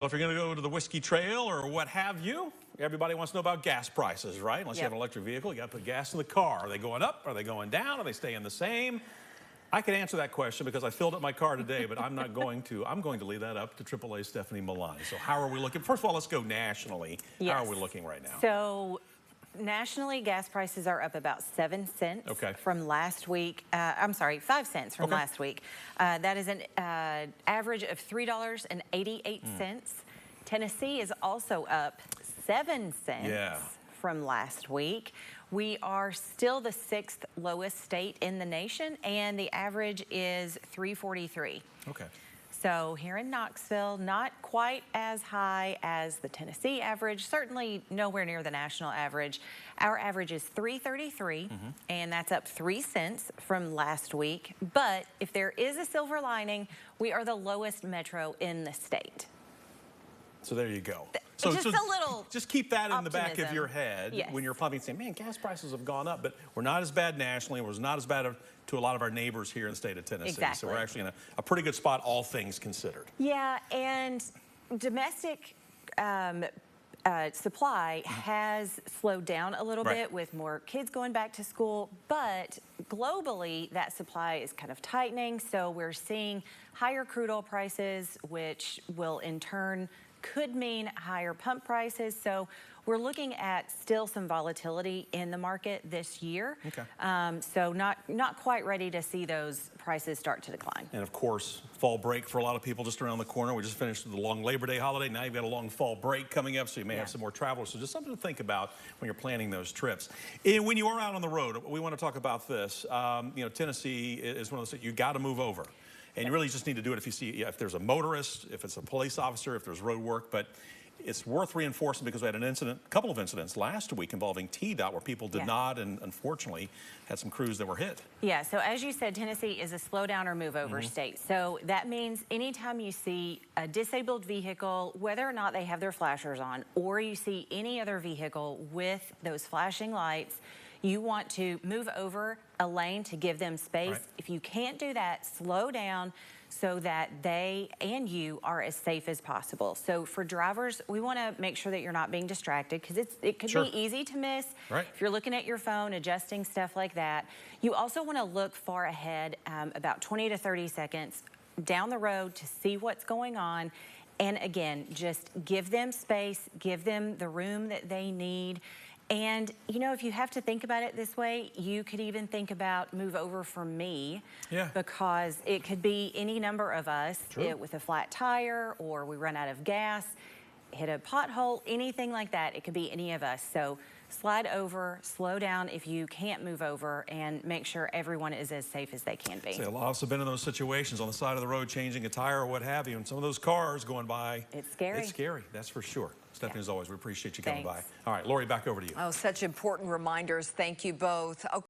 If you're going to go to the Whiskey Trail or what have you, everybody wants to know about gas prices, right? Unless you have an electric vehicle, you got to put gas in the car. Are they going up? Are they going down? Are they staying the same? I could answer that question because I filled up my car today, but I'm not going to. I'm going to leave that up to AAA Stephanie Milani. So how are we looking? First of all, let's go nationally. Yes. How are we looking right now? So nationally, gas prices are up about 7 cents from last week. I'm sorry, 5 cents from last week. That is an average of $3.88. Tennessee is also up 7 cents from last week. We are still the 6th lowest state in the nation, and the average is $3.43. Okay. So here in Knoxville, not quite as high as the Tennessee average, certainly nowhere near the national average. Our average is $3.33, and that's up 3 cents from last week. But if there is a silver lining, we are the lowest metro in the state. So there you go. So just a little just keep that in optimism. the back of your head when you're probably saying, man, gas prices have gone up, but we're not as bad nationally. We're not as bad to a lot of our neighbors here in the state of Tennessee. Exactly. So we're actually in a pretty good spot, all things considered. Yeah, and domestic supply has slowed down a little bit with more kids going back to school, but globally that supply is kind of tightening. So we're seeing higher crude oil prices, which will in turn could mean higher pump prices. So we're looking at still some volatility in the market this year. So not quite ready to see those prices start to decline. And of course, fall break for a lot of people just around the corner. We just finished the long Labor Day holiday. Now you've got a long fall break coming up, so you may have some more travelers. So just something to think about when you're planning those trips. And when you are out on the road, we want to talk about this. You know, Tennessee is one of those that you got to move over. And you really just need to do it if you see, if there's a motorist, if it's a police officer, if there's road work. But it's worth reinforcing because we had a couple of incidents last week involving TDOT where people did not, and unfortunately had some crews that were hit. Yeah, so as you said, Tennessee is a slow down or move over state. So that means anytime you see a disabled vehicle, whether or not they have their flashers on, or you see any other vehicle with those flashing lights, you want to move over a lane to give them space. If you can't do that, slow down so that they and you are as safe as possible. So for drivers, we want to make sure that you're not being distracted because it could be easy to miss if you're looking at your phone, adjusting stuff like that. You also want to look far ahead, about 20 to 30 seconds down the road to see what's going on. And again, just give them space, give them the room that they need. And, you know, if you have to think about it this way, you could even think about move over for me because it could be any number of us with a flat tire or we run out of gas, hit a pothole, anything like that. It could be any of us. So slide over, slow down if you can't move over, and make sure everyone is as safe as they can be. See, a lot of us have been in those situations on the side of the road changing a tire or what have you, and some of those cars going by. It's scary. It's scary, that's for sure. Stephanie, as always, we appreciate you coming by. All right, Lori, back over to you. Oh, such important reminders. Thank you both. Okay.